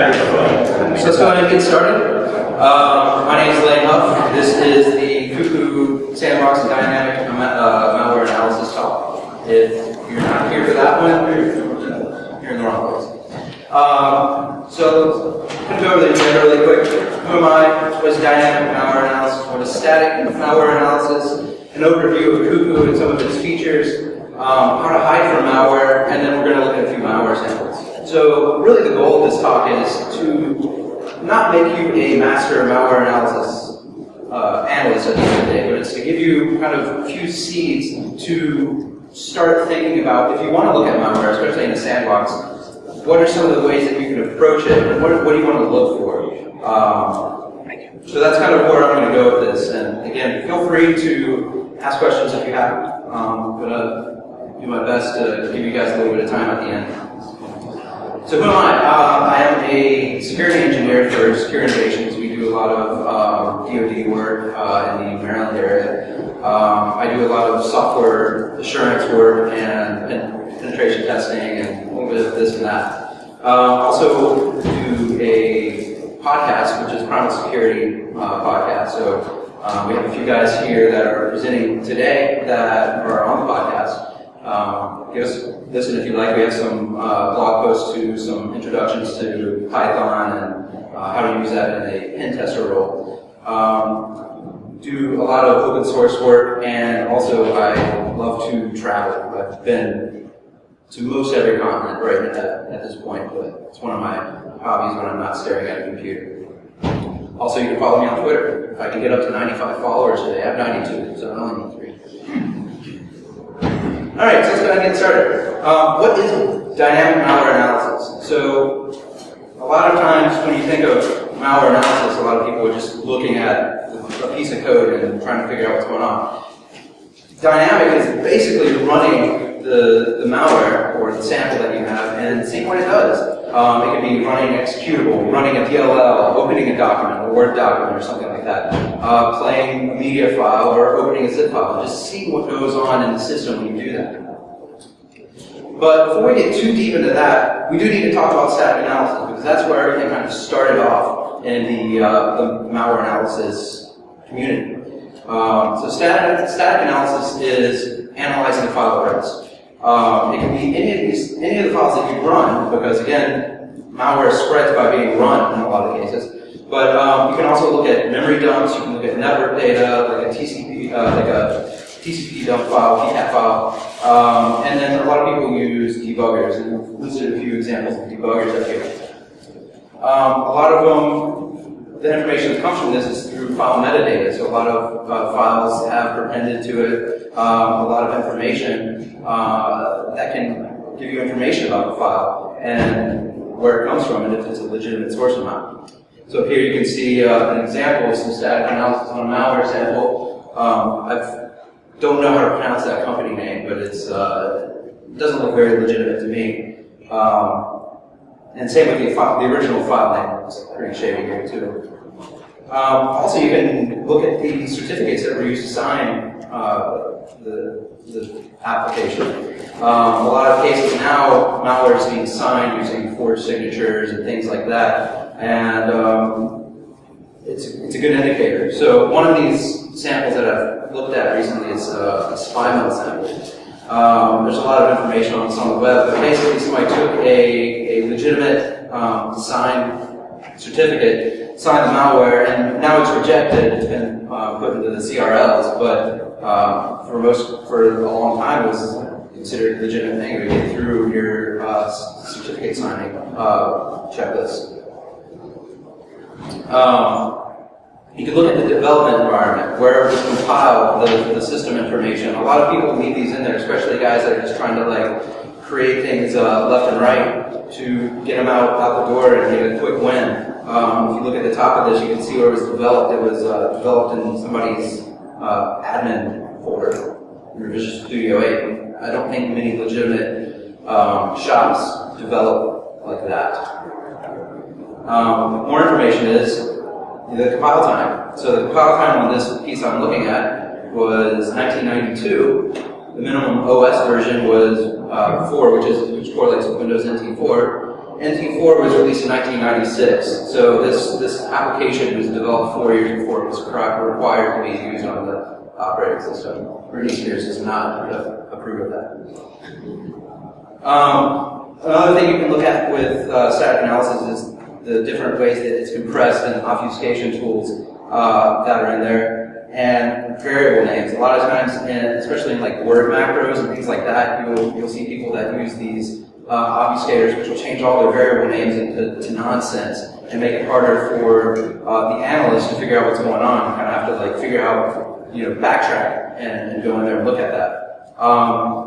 So let's go ahead and get started. My name is Huff. This is the Cuckoo Sandbox and Dynamic Malware Analysis talk. If you're not here for that one, you're in the wrong place. So I'm going to go over the agenda really quick. Who am I? What is dynamic malware analysis? What is static malware analysis? An overview of Cuckoo and some of its features. How to hide from malware, and then we're going to look at a few malware samples. So really the goal of this talk is to not make you a master malware analysis analyst at the end of the day, but it's to give you kind of a few seeds to start thinking about if you want to look at malware, especially in a sandbox, what are some of the ways that you can approach it, and what do you want to look for? So that's kind of where I'm going to go with this. And again, feel free to ask questions if you have. I'm going to do my best to give you guys a little bit of time at the end. So who am I? I am a security engineer for Secure Innovations. We do a lot of DoD work in the Maryland area. I do a lot of software assurance work and penetration testing and a little bit of this and that. Also do a podcast, which is Primal Security Podcast. So we have a few guys here that are presenting today that are on the podcast. Listen if you like. We have some blog posts to some introductions to Python and how to use that in a pen tester role. Do a lot of open source work, and also I love to travel. I've been to most every continent right at this point, but it's one of my hobbies when I'm not staring at a computer. Also, you can follow me on Twitter. If I can get up to 95 followers today, I have 92, so I only need 3. All right, so let's go ahead and get started. What is dynamic malware analysis? So, a lot of times when you think of malware analysis, a lot of people are just looking at a piece of code and trying to figure out what's going on. Dynamic is basically running the malware or the sample that you have and seeing what it does. It could be running an executable, running a DLL, opening a document, a Word document or something like that, playing a media file or opening a zip file. Just see what goes on in the system when you do that. But before we get too deep into that, we do need to talk about static analysis because that's where everything kind of started off in the malware analysis community. So static analysis is analyzing the file at rest. It can be any of the files that you run, because again, malware spreads by being run in a lot of cases. But you can also look at memory dumps. You can look at network data, like a TCP dump file, PCAP file, and then a lot of people use debuggers, and we've listed a few examples of debuggers up here. A lot of them, the information that comes from this is through file metadata. So a lot of files have appended to it a lot of information that can give you information about the file and where it comes from and if it's a legitimate source or not. So here you can see an example of some static analysis on a malware sample. I don't know how to pronounce that company name, but it doesn't look very legitimate to me. And same with the original file name. It's pretty shady here too. Also, you can look at the certificates that were used to sign the application. A lot of cases now, malware is being signed using forged signatures and things like that, and it's a good indicator. So one of these samples that I've looked at recently is a spy mail sample. There's a lot of information on this on the web, but basically somebody took a legitimate signed certificate, signed the malware, and now it's rejected and put into the CRLs, but for a long time it was considered a legitimate thing to get through your certificate signing checklist. You can look at the development environment, where it was compiled, the system information. A lot of people leave these in there, especially guys that are just trying to create things left and right to get them out the door and get a quick win. If you look at the top of this, you can see where it was developed. It was developed in somebody's admin folder in Visual Studio 8. I don't think many legitimate shops develop like that. More information is the compile time. So the compile time on this piece I'm looking at was 1992. The minimum OS version was 4, which correlates with Windows NT 4. NT4 was released in 1996, so this application was developed 4 years before it was required to be used on the operating system. Britney Spears does not approve of that. Another thing you can look at with static analysis is the different ways that it's compressed and obfuscation tools that are in there, and variable names. A lot of times, especially in like word macros and things like that, you'll see people that use these obfuscators, which will change all their variable names into nonsense and make it harder for the analyst to figure out what's going on. You kind of have to like figure out, backtrack and go in there and look at that.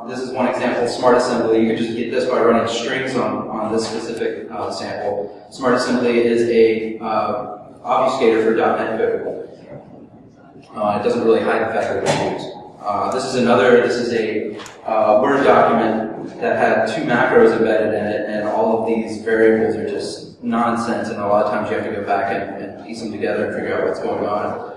This is one example, Smart Assembly. You can just get this by running strings on this specific sample. Smart Assembly is a obfuscator for .NET code. It doesn't really hide the fact that it's used. This is a Word document that had 2 macros embedded in it, and all of these variables are just nonsense, and a lot of times you have to go back and piece them together and figure out what's going on.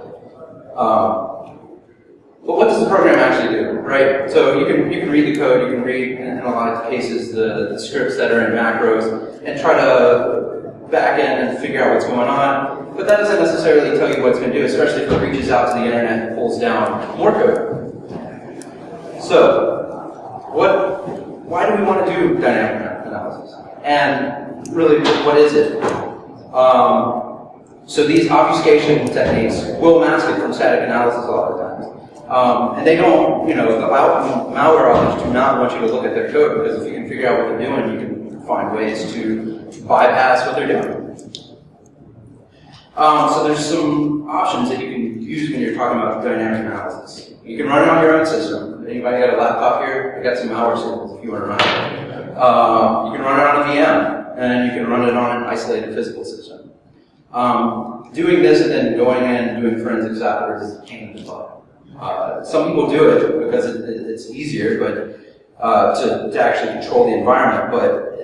But what does the program actually do, right? So you can read the code, you can read, in a lot of cases, the scripts that are in macros, and try to back in and figure out what's going on. But that doesn't necessarily tell you what it's going to do, especially if it reaches out to the internet and pulls down more code. So, why do we want to do dynamic analysis? And really, what is it? So these obfuscation techniques will mask it from static analysis a lot of times. And they don't, the malware authors do not want you to look at their code, because if you can figure out what they're doing, you can find ways to bypass what they're doing. So there's some options that you can use when you're talking about dynamic analysis. You can run it on your own system. Anybody got a laptop here? I got some malware samples if you want to run it. You can run it on a VM, and you can run it on an isolated physical system. Doing this and then going in and doing forensics afterwards is a pain in the butt. Some people do it because it's easier, but to actually control the environment, but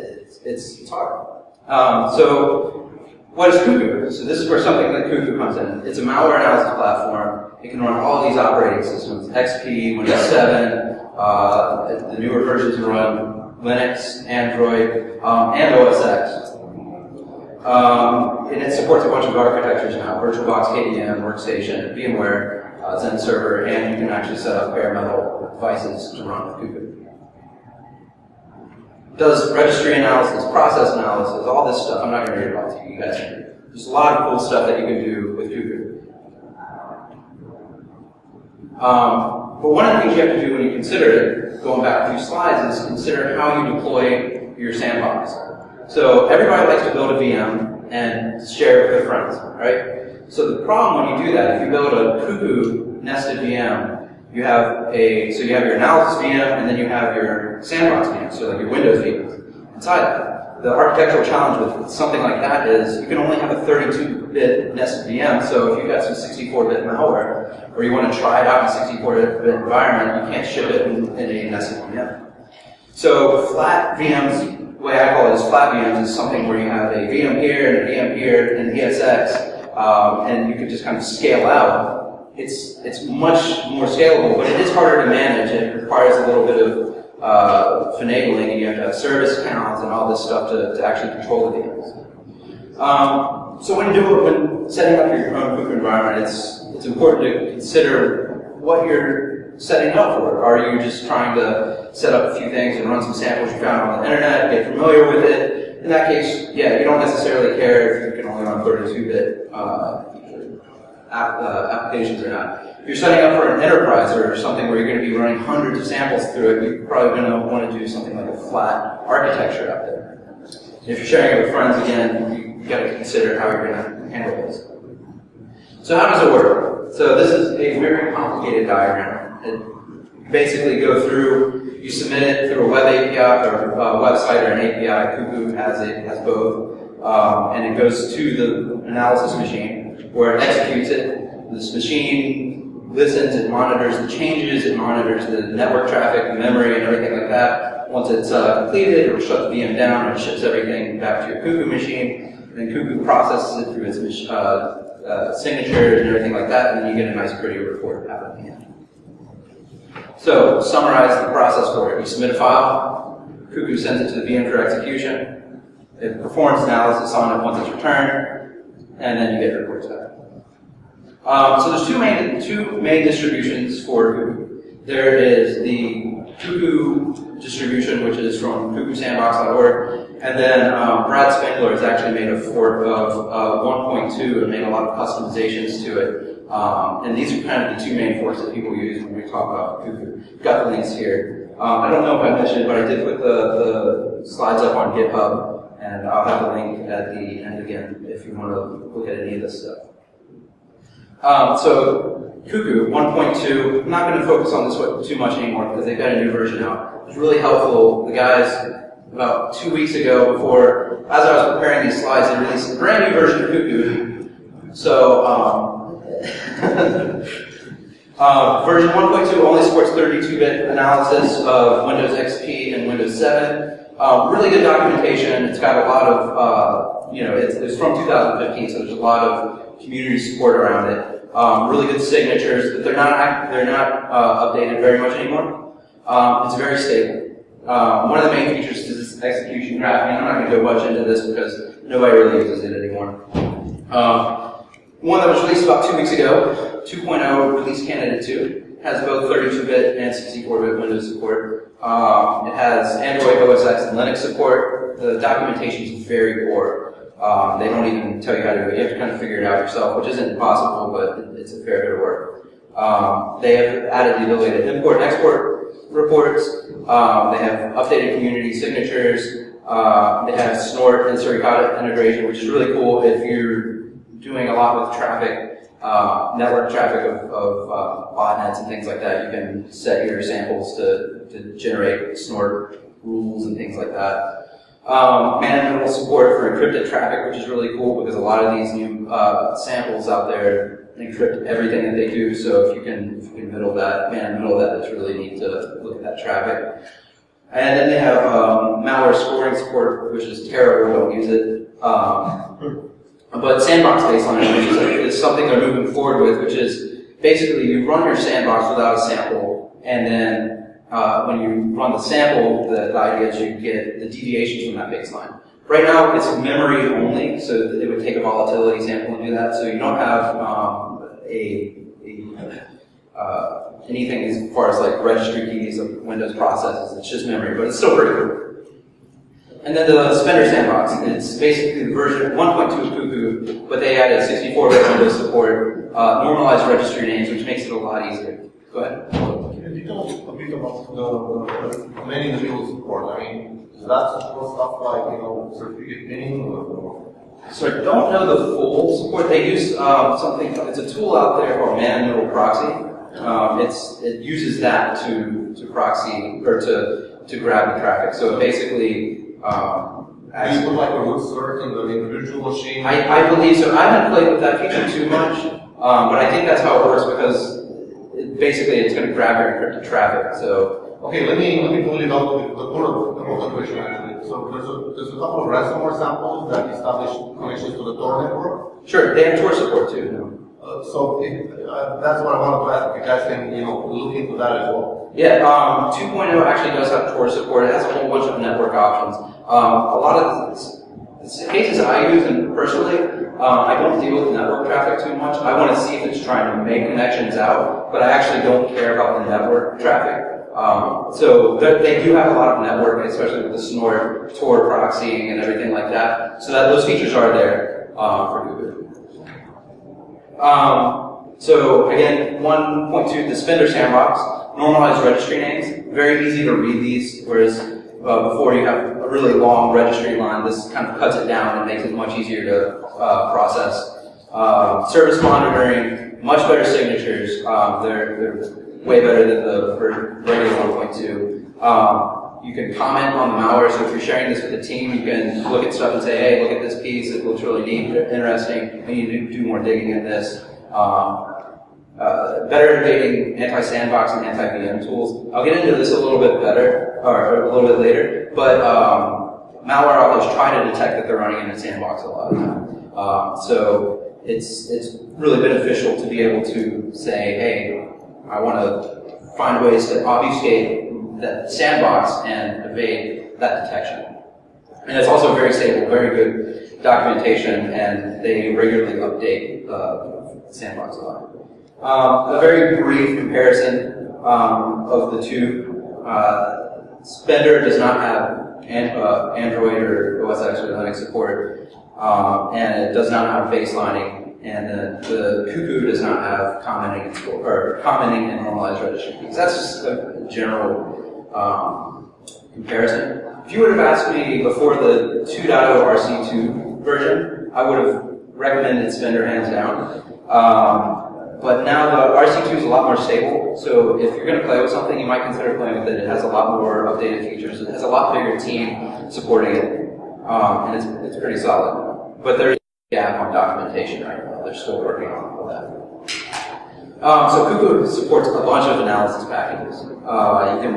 it's hard. So what is Cuckoo? So this is where something like Cuckoo comes in. It's a malware analysis platform. It can run all these operating systems: XP, Windows 7, the newer versions run Linux, Android, and OS X. And it supports a bunch of architectures now: VirtualBox, KVM, Workstation, VMware, Zen Server, and you can actually set up bare metal devices to run with Cuckoo. Does registry analysis, process analysis, all this stuff. I'm not going to read it all to you. You guys can read it. There's a lot of cool stuff that you can do with Cuckoo. But one of the things you have to do when you consider it, going back a few slides, is consider how you deploy your sandbox. So everybody likes to build a VM and share it with their friends, right? So the problem when you do that, if you build a Cuckoo nested VM, you have your analysis VM, and then you have your sandbox VM, so like your Windows VM inside that. The architectural challenge with something like that is you can only have a 32-bit nested VM, so if you've got some 64-bit malware, or you want to try it out in a 64-bit environment, you can't ship it in a nested VM. So flat VMs, the way I call it is flat VMs, is something where you have a VM here, and a VM here, and ESX, and you can just kind of scale out. It's much more scalable, but it is harder to manage. It requires a little bit of finagling, and you have to have service accounts and all this stuff to actually control the VMs. So when setting up your own Cuckoo environment, it's important to consider what you're setting up for. Are you just trying to set up a few things and run some samples you found on the internet, get familiar with it? In that case, yeah, you don't necessarily care if you can only run 32-bit applications or not. If you're setting up for an enterprise or something where you're going to be running hundreds of samples through it, you're probably going to want to do something like a flat architecture out there. If you're sharing it with friends, again, you've got to consider how you're going to handle this. So how does it work? So this is a very complicated diagram. It basically go through, you submit it through a web API or a website or an API. Cuckoo has both. And it goes to the analysis machine where it executes it. This machine listens, it monitors the changes, it monitors the network traffic, the memory, and everything like that. Once it's completed, it will shut the VM down and ships everything back to your Cuckoo machine. And then Cuckoo processes it through its signatures and everything like that, and then you get a nice pretty report out at the end. So, summarize the process for it. You submit a file, Cuckoo sends it to the VM for execution. It performs analysis on it once it's returned, and then you get reports back. So there's two main distributions for Cuckoo. There is the Cuckoo distribution, which is from CuckooSandbox.org, and then Brad Spengler has actually made a fork of 1.2 and made a lot of customizations to it. And these are kind of the two main forks that people use when we talk about Cuckoo. We've got the links here. I don't know if I mentioned it, but I did put the slides up on GitHub, and I'll have the link at the end again if you want to look at any of this stuff. So Cuckoo 1.2, I'm not going to focus on this one too much anymore because they've got a new version out. It's really helpful. The guys, about 2 weeks ago, before, as I was preparing these slides, they released a brand new version of Cuckoo. So, version 1.2 only supports 32-bit analysis of Windows XP and Windows 7. Really good documentation. It's got a lot of, it's from 2015, so there's a lot of community support around it. Really good signatures, but they're not updated very much anymore. It's very stable. One of the main features is this execution graph. I'm not going to go much into this because nobody really uses it anymore. One that was released about 2 weeks ago, 2.0 release candidate 2, has both 32-bit and 64-bit Windows support. It has Android, OS X, and Linux support. The documentation is very poor. They don't even tell you how to do it. You have to kind of figure it out yourself, which isn't impossible, but it's a fair bit of work. They have added the ability to import and export reports. They have updated community signatures. They have Snort and Suricata integration, which is really cool if you're doing a lot with traffic, network traffic of botnets and things like that. You can set your samples to generate Snort rules and things like that. Man-in-the-middle support for encrypted traffic, which is really cool because a lot of these new samples out there encrypt everything that they do. So if you can man-in-the-middle that, it's really neat to look at that traffic. And then they have malware scoring support, which is terrible. Don't use it. But sandbox baseline, which is something they're moving forward with, which is basically you run your sandbox without a sample, and then when you run the sample, the idea is you get the deviations from that baseline. Right now, it's memory only, so it would take a volatility sample and do that. So you don't have anything as far as like registry keys of Windows processes. It's just memory, but it's still pretty cool. And then the Spender Sandbox. It's basically the version 1.2 of Fugu, but they added 64-bit Windows support, normalized registry names, which makes it a lot easier. Go ahead. Can you tell us a bit about the many individual support? I mean, does that support stuff like, certificate pinning or? So I don't know the full support. They use something, it's a tool out there called man-in-the-middle proxy. It uses that to proxy, or to grab the traffic. So basically, do you put like a root cert in the individual machine? I believe so. I haven't played with that feature too much, but I think that's how it works because basically it's going to grab your encrypted traffic. So okay, let me pull it out to the core of the question actually. So there's a couple of ransomware samples that establish connections to the Tor network. Sure, they have Tor support too. That's what I wanted to ask. If you guys can look into that as well. Yeah, 2.0 actually does have Tor support. It has a whole bunch of network options. A lot of the cases I use, and personally, I don't deal with network traffic too much. I want to see if it's trying to make connections out, but I actually don't care about the network traffic. So they do have a lot of network, especially with the Snort, Tor proxying, and everything like that. So those features are there for Google. So again, 1.2, the Spender Sandbox, normalized registry names. Very easy to read these, whereas before you have a really long registry line, this kind of cuts it down and makes it much easier to process. Service monitoring, much better signatures. They're way better than the regular 1.2. You can comment on the malware, so if you're sharing this with a team, you can look at stuff and say, hey, look at this piece, it looks really neat, interesting, we need to do more digging in this. Better integrating anti-sandbox and anti-VM tools. I'll get into this a little bit better, or a little bit later, but malware authors try to detect that they're running in a sandbox a lot of the time. So it's really beneficial to be able to say, hey, I want to find ways to obfuscate that sandbox and evade that detection. And it's also very stable, very good documentation, and they regularly update the sandbox log. A very brief comparison of the two. Spender does not have Android or OS X or Linux support, and it does not have baselining, and the Cuckoo does not have commenting and normalized registry keys. That's just a general comparison. If you would have asked me before the 2.0 RC2 version, I would have recommended Spender hands down. But now the RC2 is a lot more stable, so if you're going to play with something, you might consider playing with it. It has a lot more updated features. It has a lot bigger team supporting it, and it's pretty solid. But there's a gap on documentation right now. They're still working on all that. So Cuckoo supports a bunch of analysis packages. You can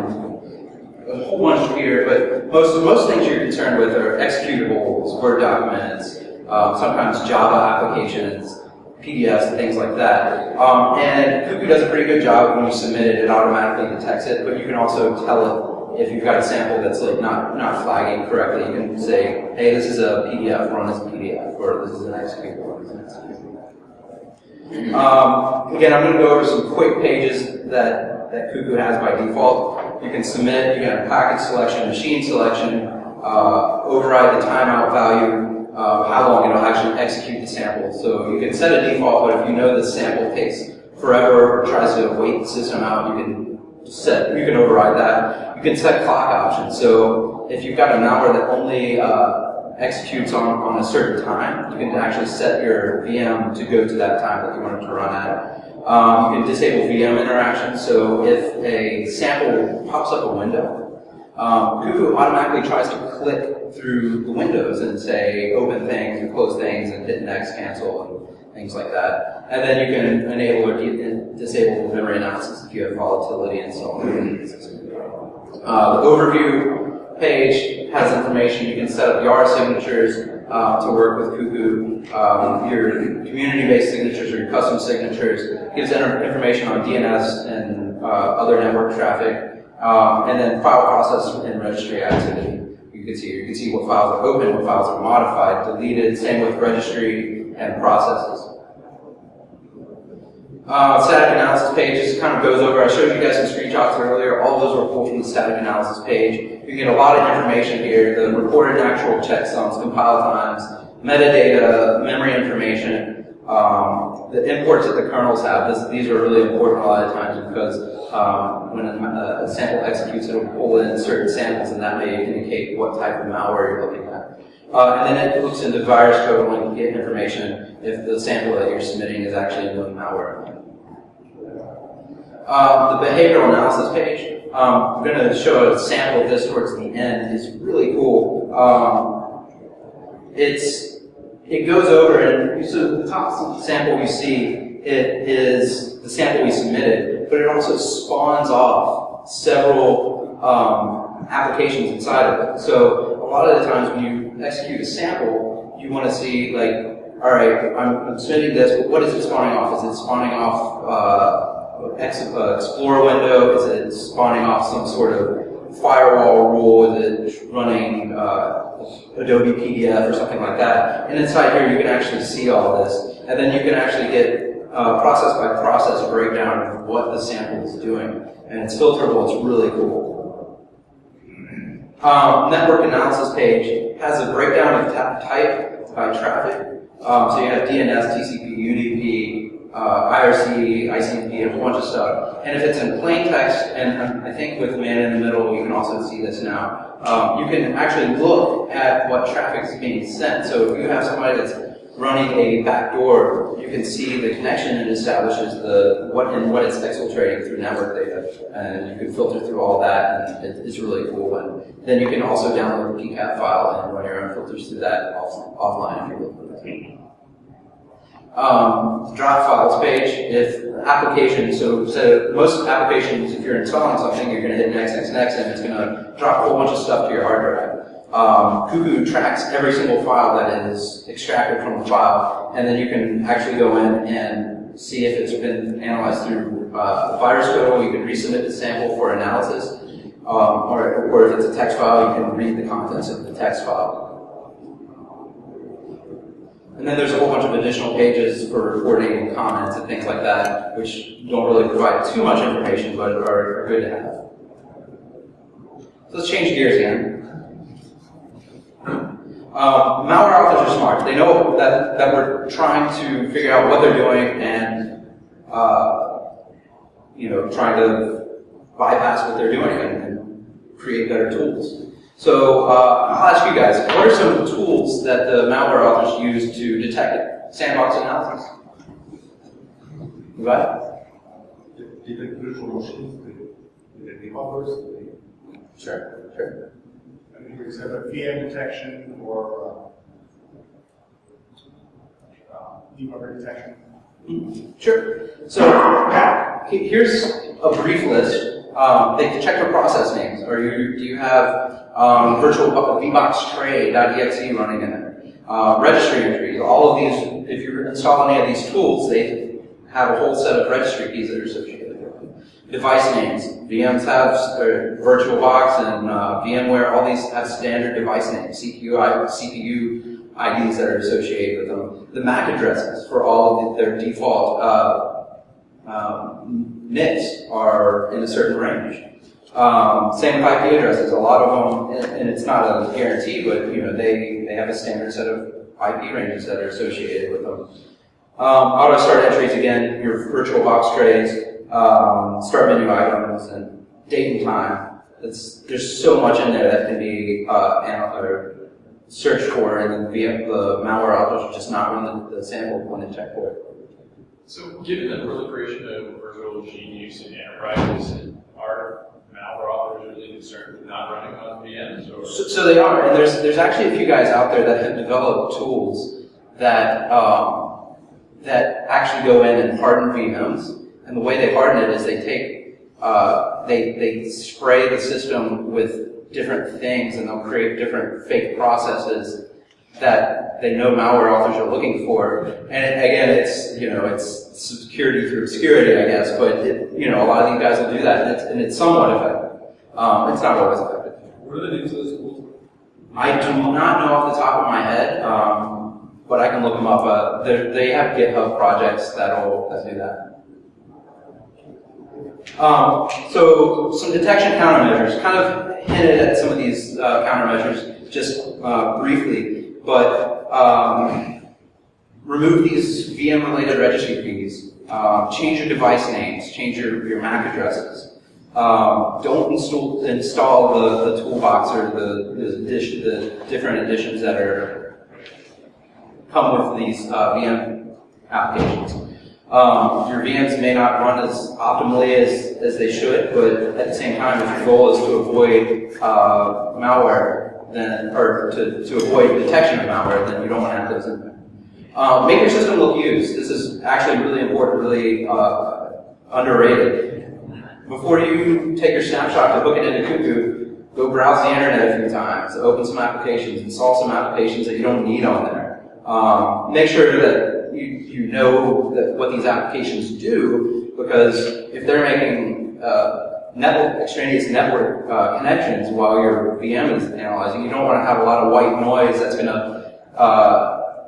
a whole bunch here, but most things you're concerned with are executables, Word documents, sometimes Java applications, PDFs, and things like that. And Cuckoo does a pretty good job when you submit it. It automatically detects it, but you can also tell it if you've got a sample that's like not flagging correctly. You can say, hey, this is a PDF, run as a PDF, or this is an executable, run as an executable. Again, I'm going to go over some quick pages that Cuckoo has by default. You can submit, you can have package selection, machine selection, override the timeout value, how long it'll actually execute the sample. So you can set a default, but if you know the sample takes forever or tries to wait the system out, you can override that. You can set clock options. So if you've got a malware that only executes on a certain time, you can actually set your VM to go to that time that you want it to run at. You can disable VM interaction, so if a sample pops up a window, Cuckoo automatically tries to click through the windows and say open things and close things and hit next, cancel, and things like that. And then you can enable or disable memory analysis if you have volatility and so on. The overview page has information. You can set up YAR signatures to work with Cuckoo. Your community-based signatures or your custom signatures. Gives information on DNS and other network traffic, and then file process and registry activity. You can see what files are open, what files are modified, deleted. Same with registry and processes. Static analysis page just kind of goes over. I showed you guys some screenshots earlier. All those were pulled from the static analysis page. You get a lot of information here: the reported and actual checksums, compile times, metadata, memory information. The imports that the kernels have, these are really important a lot of times because when a sample executes, it'll pull in certain samples, and that may indicate what type of malware you're looking at. And then it looks into virus code and get information if the sample that you're submitting is actually known malware. The behavioral analysis page, I'm going to show a sample of this towards the end. It's really cool. It goes over, and so the top sample you see, it is the sample we submitted, but it also spawns off several applications inside of it. So a lot of the times when you execute a sample, you want to see, like, all right, I'm submitting this, but what is it spawning off? Is it spawning off Explorer window? Is it spawning off some sort of firewall rule? Is it running Adobe PDF or something like that? And inside here, you can actually see all of this, and then you can actually get process by process breakdown of what the sample is doing, and it's filterable. It's really cool. Network analysis page has a breakdown of type by traffic. So you have DNS, TCP, UDP, IRC, ICMP, a whole bunch of stuff. And if it's in plain text, and I think with man in the middle, you can also see this now, you can actually look at what traffic is being sent. So if you have somebody that's running a backdoor, you can see the connection it establishes, what it's exfiltrating through network data, and you can filter through all that, and it's really cool. And then you can also download the PCAP file and run your own filters through that offline if you look for that. Drop files page, if application, so most applications, if you're installing something, you're going to hit next, and it's going to drop a whole bunch of stuff to your hard drive. Cuckoo tracks every single file that is extracted from the file, and then you can actually go in and see if it's been analyzed through virus code. You can resubmit the sample for analysis. or if it's a text file, you can read the contents of the text file. And then there's a whole bunch of additional pages for recording comments and things like that, which don't really provide too much information, but are good to have. So let's change gears again. Malware authors are smart. They know that we're trying to figure out what they're doing and trying to bypass what they're doing and create better tools. So I'll ask you guys, what are some tools that the malware authors use to detect sandbox analysis? Go ahead. Detect virtual machines, the buffers. Sure. For example, VM detection or debugger detection. Sure. So here's a brief list. They detect your process names. Do you have virtual vbox tray.exe running in there? Registry entries. All of these, if you install any of these tools, they have a whole set of registry keys that are associated with them. Device names. VMs have VirtualBox and VMware. All these have standard device names. CPU IDs that are associated with them. The MAC addresses for all of their default NICs are in a certain range. Same with IP addresses. A lot of them, and it's not a guarantee, but they have a standard set of IP ranges that are associated with them. Auto start entries again, your VirtualBox trays, start menu items, and date and time. There's so much in there that can be searched for, and the malware authors just not run the sample when they check for it. So, given the proliferation of virtual machine use in enterprises, are malware authors really concerned with not running on VMs? Or? So they are, and there's actually a few guys out there that have developed tools that that actually go in and harden VMs. And the way they harden it is they take they spray the system with different things, and they'll create different fake processes that they know malware authors are looking for. And again, it's security through obscurity, I guess. But a lot of these guys will do that, and it's somewhat effective. It's not always effective. What are the names of those tools? I do not know off the top of my head, but I can look them up. They have GitHub projects that do that. So some detection countermeasures. Kind of hinted at some of these countermeasures just briefly. But remove these VM-related registry keys. Change your device names. Change your MAC addresses. Don't install the toolbox or the different additions that come with these VM applications. Your VMs may not run as optimally as they should, but at the same time, if your goal is to avoid malware, or to avoid detection of malware, then you don't want to have those in there. Make your system look used. This is actually really important, really underrated. Before you take your snapshot to hook it into Cuckoo, go browse the internet a few times, open some applications, install some applications that you don't need on there. Make sure that you know what these applications do, because if they're making extraneous network connections while your VM is analyzing, you don't want to have a lot of white noise that's going to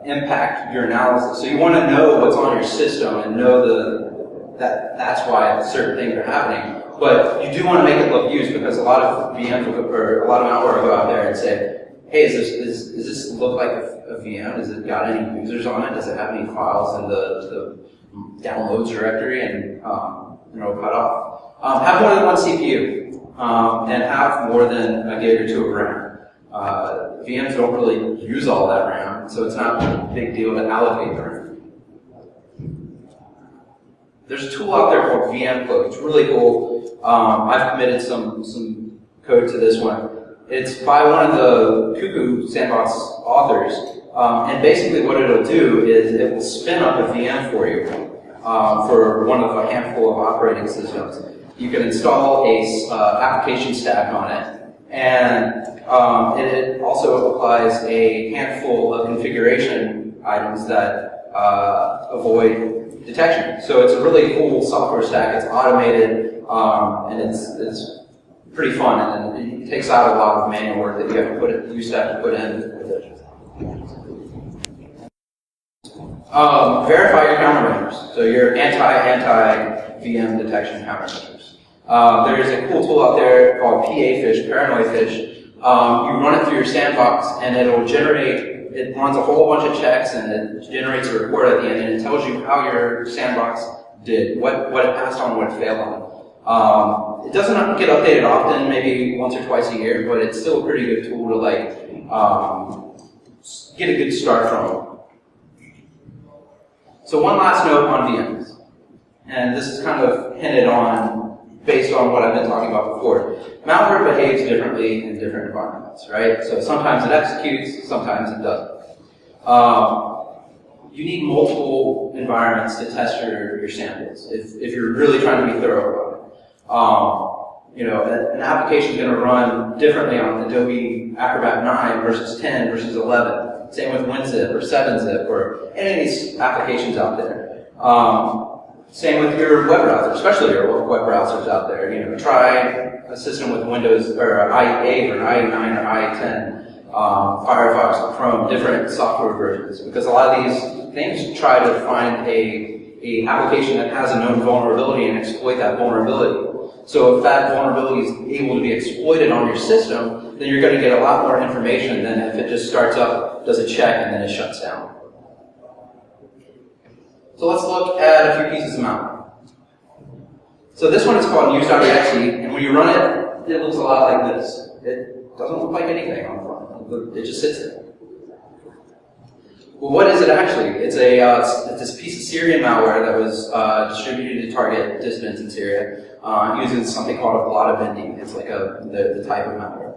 impact your analysis. So you want to know what's on your system and know that's why certain things are happening. But you do want to make it look used, because a lot of VMs or a lot of malware will go out there and say, hey, does this look like a VM? Has it got any users on it? Does it have any files in the downloads directory? And cut off. Have more than one CPU, and have more than a gig or two of RAM. VMs don't really use all that RAM, so it's not a big deal to allocate the RAM. There's a tool out there called VMcloak. It's really cool. I've committed some code to this one. It's by one of the Cuckoo Sandbox authors, and basically what it'll do is it will spin up a VM for you for one of a handful of operating systems. You can install a application stack on it, and it also applies a handful of configuration items that avoid detection. So it's a really cool software stack. It's automated, and it's pretty fun, and it takes out a lot of manual work that you used to have to put in. Verify your countermeasures. So your anti-VM detection countermeasures. There's a cool tool out there called PA-Fish, Paranoid Fish. You run it through your sandbox, and it runs a whole bunch of checks, and it generates a report at the end, and it tells you how your sandbox did, what it passed on, what it failed on. It doesn't get updated often, maybe once or twice a year, but it's still a pretty good tool to get a good start from. So one last note on VMs, and this is kind of hinted on based on what I've been talking about before. Malware behaves differently in different environments, right? So sometimes it executes, sometimes it doesn't. You need multiple environments to test your samples if you're really trying to be thorough about it. An application is going to run differently on Adobe Acrobat 9 versus 10 versus 11. Same with WinZip or 7-Zip or any of these applications out there. Same with your web browser, especially your web browsers out there. Try a system with Windows or IE8 or IE9 or IE10, Firefox or Chrome, different software versions, because a lot of these things try to find a application that has a known vulnerability and exploit that vulnerability. So if that vulnerability is able to be exploited on your system, then you're going to get a lot more information than if it just starts up, does a check, and then it shuts down. So let's look at a few pieces of malware. So this one is called news.exe, and when you run it, it looks a lot like this. It doesn't look like anything on the front. It just sits there. Well, what is it actually? It's this piece of Syrian malware that was distributed to target dissidents in Syria using something called a blotta binding. It's like the type of malware.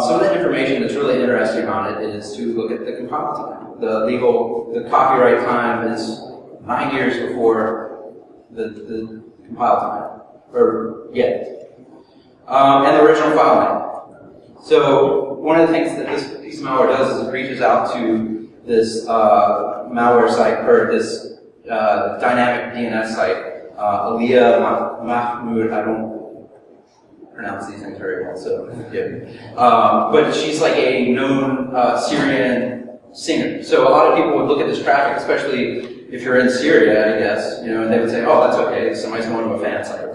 Some of the information that's really interesting on it is to look at the compile time. The copyright time is 9 years before the compile time, and the original file name. So one of the things that this piece of malware does is it reaches out to this malware site, or this dynamic DNS site, Aliyah Mahmoud. I don't pronounce these things very well, so yeah. But she's like a known Syrian singer. So a lot of people would look at this traffic, especially if you're in Syria, I guess, and they would say, oh, that's okay, somebody's going to a fan site.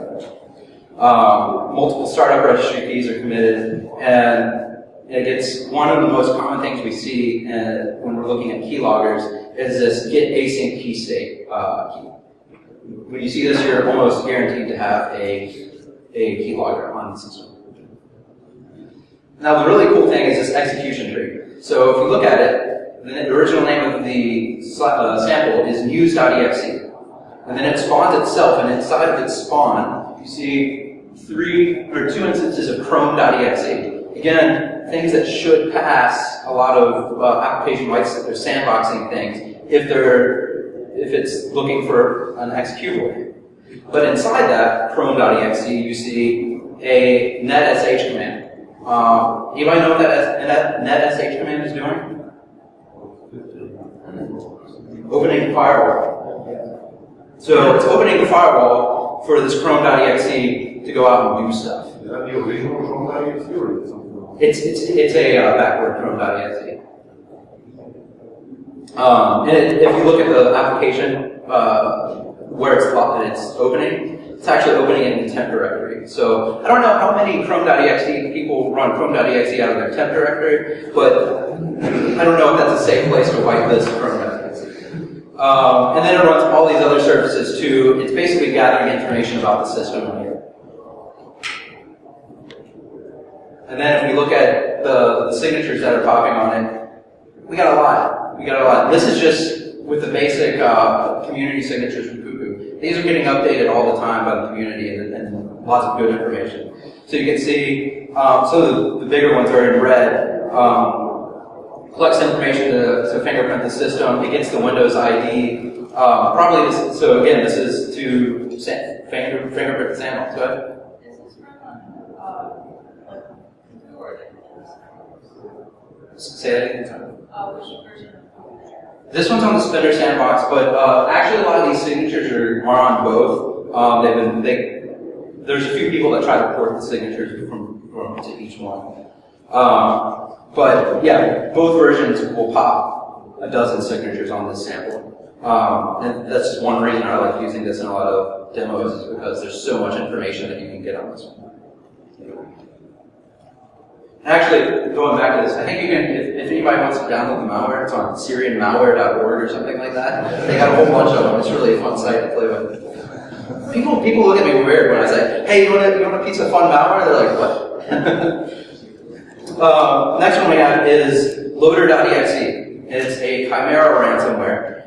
Multiple startup registry keys are committed, and it's one of the most common things we see when we're looking at keyloggers is this get async key state key. When you see this, you're almost guaranteed to have a keylogger on the system. Now, the really cool thing is this execution tree. So if you look at it, the original name of the sample is news.exe. And then it spawns itself, and inside of its spawn, you see 2 instances of chrome.exe. Again, things that should pass a lot of application rights that they're sandboxing things if it's looking for an executable. But inside that chrome.exe, you see a netsh command. Anybody know what that netsh command is doing? Opening the firewall. So it's opening the firewall for this chrome.exe to go out and do stuff. Is that the original chrome.exe or is it something else? It's a backward chrome.exe. And if you look at the application where it's opening, it's actually opening in the temp directory. So I don't know how many chrome.exe people run chrome.exe out of their temp directory, but I don't know if that's a safe place to whitelist chrome.exe. And then it runs all these other services too. It's basically gathering information about the system here. And then if we look at the signatures that are popping on it, we got a lot. This is just with the basic community signatures from Cuckoo. These are getting updated all the time by the community and lots of good information. So you can see some of the bigger ones are in red. Collects information to fingerprint the system. It gets the Windows ID. Probably this, so again, this is to fingerprint the sample. Go ahead. This is from like Cuckoo or Say that again. which version of This one's on the Spinner Sandbox, but actually a lot of these signatures are on both. there's a few people that try to port the signatures from to each one. But yeah, both versions will pop a dozen signatures on this sample. And that's just one reason I like using this in a lot of demos, is because there's so much information that you can get on this one. Actually, going back to this, I think you can, if anybody wants to download the malware, it's on SyrianMalware.org or something like that. They got a whole bunch of them. It's really a fun site to play with. People look at me weird when I say, hey, you want a piece of fun malware? They're like, what? Next one we have is loader.exe. It's a Chimera ransomware.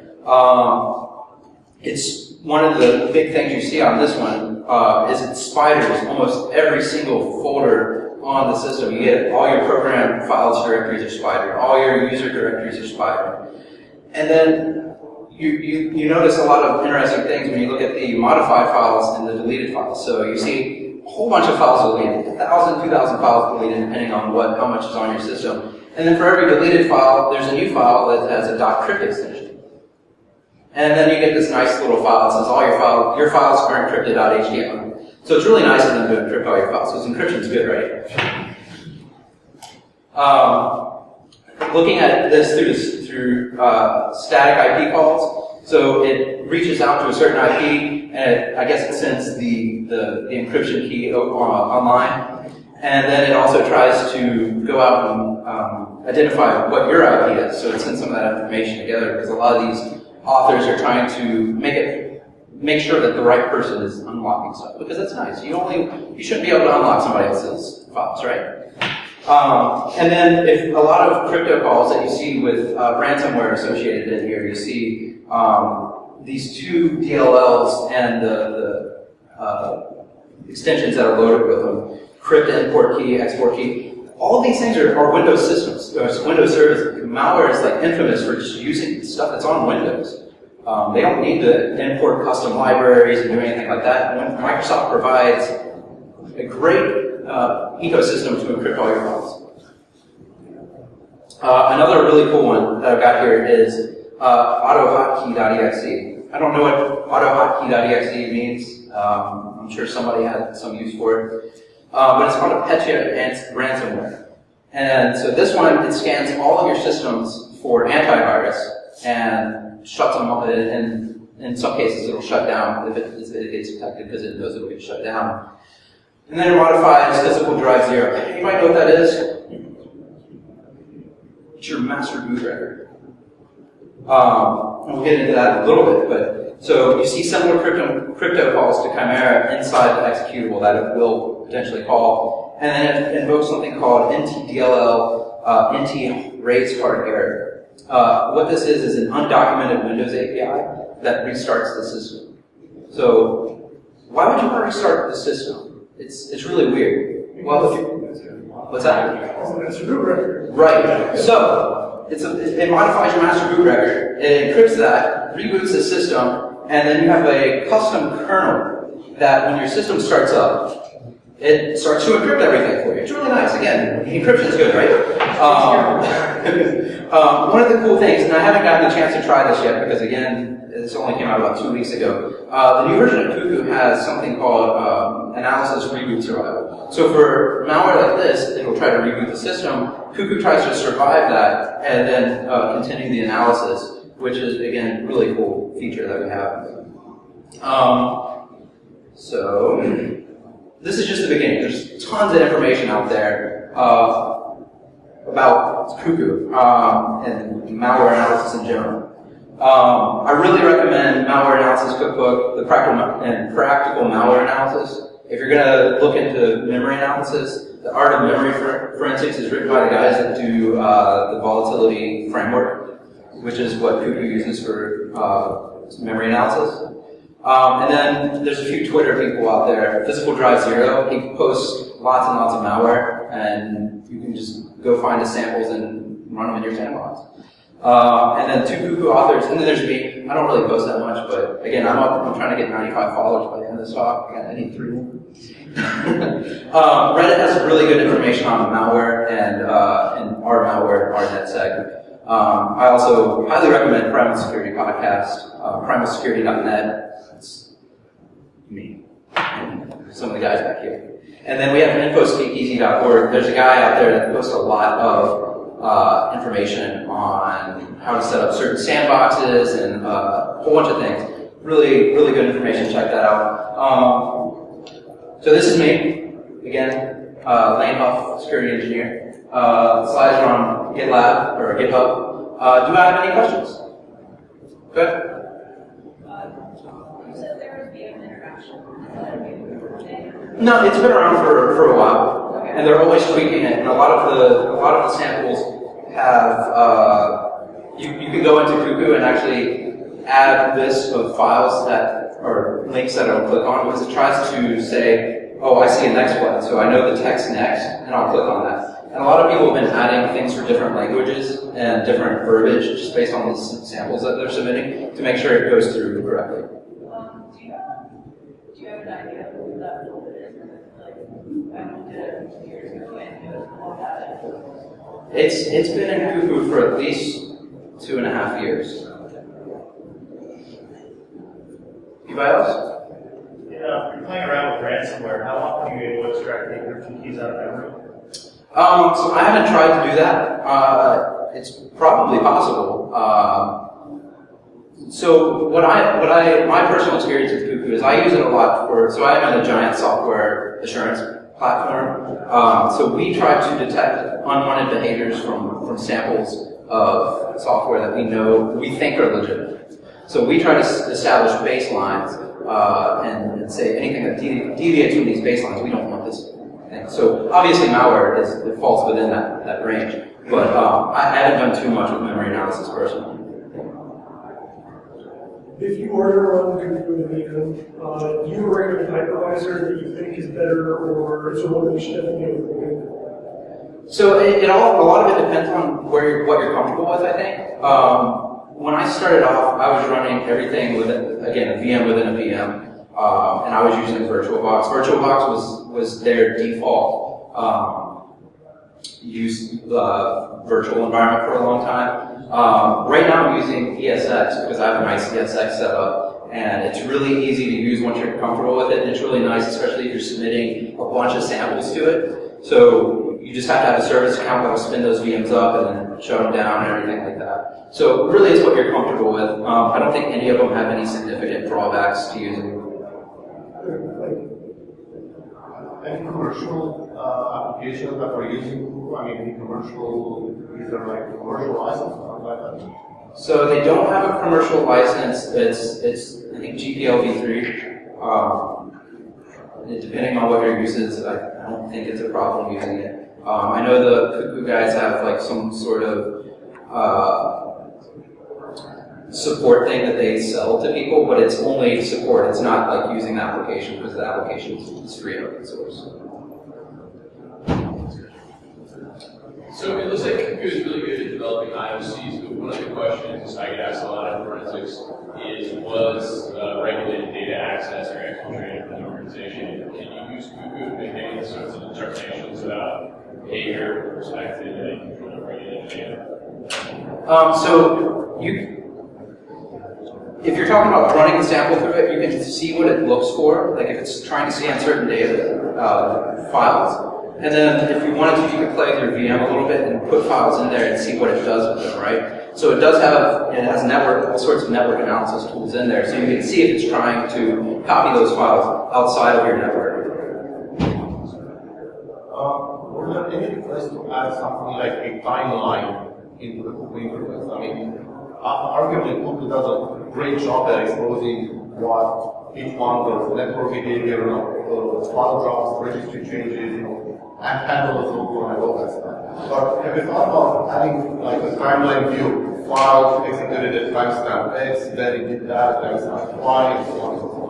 It's one of the big things you see on this one is it spiders almost every single folder on the system. You get all your program files directories are spidered, all your user directories are spidered. And then you notice a lot of interesting things when you look at the modified files and the deleted files. So you see a whole bunch of files deleted, 1,000, 2,000 files deleted, depending on how much is on your system. And then for every deleted file, there's a new file that has a .crypt extension. And then you get this nice little file that says all your files are encrypted.html. So it's really nice of them to encrypt all your files, because encryption's good, right? Looking at this through static IP calls, so it reaches out to a certain IP, and I guess it sends the encryption key online, and then it also tries to go out and identify what your IP is, so it sends some of that information together, because a lot of these authors are trying to make sure that the right person is unlocking stuff, because that's nice. You shouldn't be able to unlock somebody else's files, right? And then if a lot of crypto calls that you see with ransomware associated in here, you see these two DLLs and the extensions that are loaded with them, crypt import key, export key. All of these things are Windows systems, Windows services. Malware is like infamous for just using stuff that's on Windows. They don't need to import custom libraries and do anything like that. When Microsoft provides a great ecosystem to encrypt all your files. Another really cool one that I've got here is Autohotkey.exe. I don't know what Autohotkey.exe means. I'm sure somebody had some use for it. But it's called a Petya ransomware. And so this one, it scans all of your systems for antivirus and shuts them off, and in some cases it'll shut down if it gets detected, because it knows it'll get shut down. And then it modifies physical drive 0. Anybody know what that is? It's your master boot record. And we'll get into that in a little bit, but so you see similar crypto calls to Chimera inside the executable that it will potentially call, and then it invokes something called ntdll, nt raise card error. What this is an undocumented Windows API that restarts the system. So why would you want to restart the system? It's really weird. Well, what's that? That's a root record. Right. So it modifies your master boot record. It encrypts that, reboots the system, and then you have a custom kernel that when your system starts up, it starts to encrypt everything for you. It's really nice. Again, encryption is good, right? One of the cool things, and I haven't gotten the chance to try this yet because, again, this only came out about 2 weeks ago. The new version of Cuckoo has something called analysis reboot survival. So for malware like this, it will try to reboot the system. Cuckoo tries to survive that and then continue the analysis, which is, again, a really cool feature that we have. So this is just the beginning. There's tons of information out there about Cuckoo and malware analysis in general. I really recommend Malware Analysis Cookbook, the practical malware analysis. If you're going to look into memory analysis, The Art of Memory Forensics is written by the guys that do the volatility framework, which is what Cuckoo uses for memory analysis. And then there's a few Twitter people out there. Physical Drive Zero, he posts lots and lots of malware, and you can just go find the samples and run them in your sandbox. And then 2 Cuckoo authors, and then there's me. I don't really post that much, but again, I'm trying to get 95 followers by the end of this talk. I need 3 more. Reddit has really good information on malware and our malware, our NetSec. I also highly recommend Primal Security Podcast, primalsecurity.net. That's me. some of the guys back here. And then we have info.speakeasy.org. There's a guy out there that posts a lot of information on how to set up certain sandboxes and a whole bunch of things. Really, really good information. Check that out. So this is me, again, Lane Huff, security engineer. Slides are on GitLab or GitHub. Do I have any questions? Go ahead. You said there would be an interaction. Is that a new thing? No, it's been around for a while, Okay. and they're always tweaking it. And a lot of the samples have you can go into Cuckoo and actually add lists of files that or links that I'll click on because it tries to say, oh, I see a next one, so I know the text next, and I'll click on that. And a lot of people have been adding things for different languages and different verbiage just based on the samples that they're submitting to make sure it goes through correctly. Do you have an idea of what that build is? Like, I did it years ago and it was all that. It's been in Cuckoo for at least 2.5 years. Anybody else? Yeah, if you're playing around with ransomware, how often are you able to extract the encryption keys out of memory? So I haven't tried to do that. It's probably possible. So my personal experience with Cuckoo is I use it a lot so I am in a giant software assurance platform. So we try to detect unwanted behaviors from samples of software that we think are legitimate. So we try to establish baselines and say anything that deviates from these baselines, we don't want this thing. So obviously malware it falls within that range, but I haven't done too much with memory analysis personally. If you were to run Cuckoo in the VM, do you recommend a hypervisor that you think is better, or is there one that you should definitely go with? So a lot of it depends on what you're comfortable with, I think. When I started off, I was running everything with, again, a VM within a VM, and I was using VirtualBox. VirtualBox was their default virtual environment for a long time. Right now I'm using ESX because I have a nice ESX setup, and it's really easy to use once you're comfortable with it, and it's really nice, especially if you're submitting a bunch of samples to it. So you just have to have a service account that will spin those VMs up and then shut them down and everything like that. So really it's what you're comfortable with. I don't think any of them have any significant drawbacks to using. Any commercial applications that are using Cuckoo? I mean, any commercial, is there like a commercial license or something like that? So they don't have a commercial license. It's I think GPL v3. Depending on what your use is, I don't think it's a problem using it. I know the Cuckoo guys have like some sort of support thing that they sell to people, but it's only support. It's not like using the application because the application is free and open source. So it looks like Cuckoo is really good at developing IOCs, but one of the questions I get asked a lot in forensics is, was regulated data access or exfiltrated from an organization? Can you use Cuckoo to make any sorts of determinations about behavior with respect to the regulated data? So if you're talking about running the sample through it, you can see what it looks for, like if it's trying to scan certain data files. And then if you wanted to, you could play with your VM a little bit and put files in there and see what it does with them, right? So it has all sorts of network analysis tools in there, so you can see if it's trying to copy those files outside of your network. Were there any requests to add something like a timeline into the Cuckoo interface? I mean, arguably Cuckoo does a great job at exposing what each one does, network behavior, file drops, registry changes, handle the local and all that stuff. But have you thought about adding like a timeline view? File executed at timestamp X, then it did that at timestamp Y, and so on and so forth.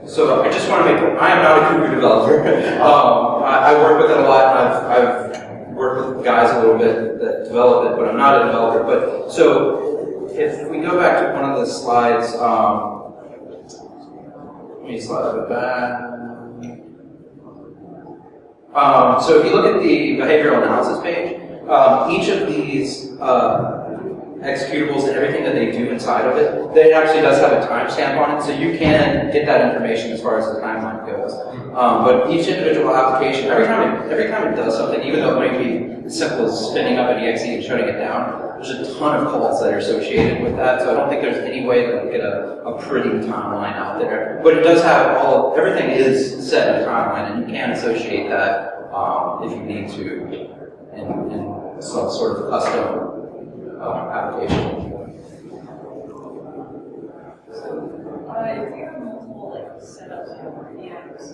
So I just want to I am not a Cuckoo developer. I work with it a lot. I've worked with guys a little bit that develop it, but I'm not a developer. But so if we go back to one of the slides, let me slide it back. So if you look at the behavioral analysis page, each of these executables and everything that they do inside of it, that it actually does have a timestamp on it, so you can get that information as far as the timeline goes. But each individual application, every time it does something, even though it might be as simple as spinning up an exe and shutting it down, there's a ton of calls that are associated with that, so I don't think there's any way to get a pretty timeline out there. But it does have everything is set in a timeline, and you can associate that if you need to in some sort of custom application. If you have multiple setups for VMs,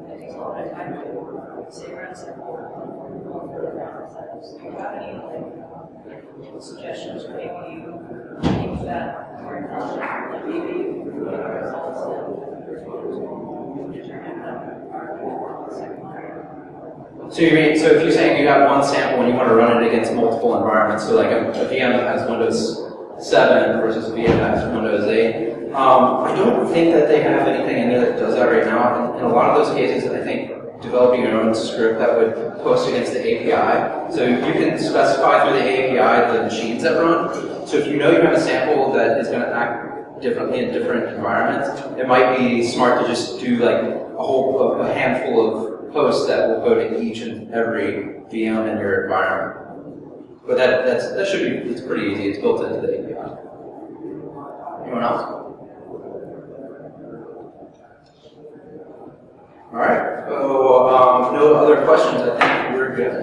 it takes a lot of time to say around setups. Do you have any suggestions for maybe you things that are intelligent, maybe results that determine that are second line? So if you're saying you have one sample and you want to run it against multiple environments, so like a VM that has Windows 7 versus a VM that has Windows 8, I don't think that they have anything in there that does that right now. In a lot of those cases, I think developing your own script that would post against the API. So you can specify through the API the machines that run. So if you know you have a sample that is going to act differently in different environments, it might be smart to just do like a handful of posts that will go to each and every VM in your environment. But that should be, it's pretty easy. It's built into the API. Anyone else? All right. So no other questions. I think we're good.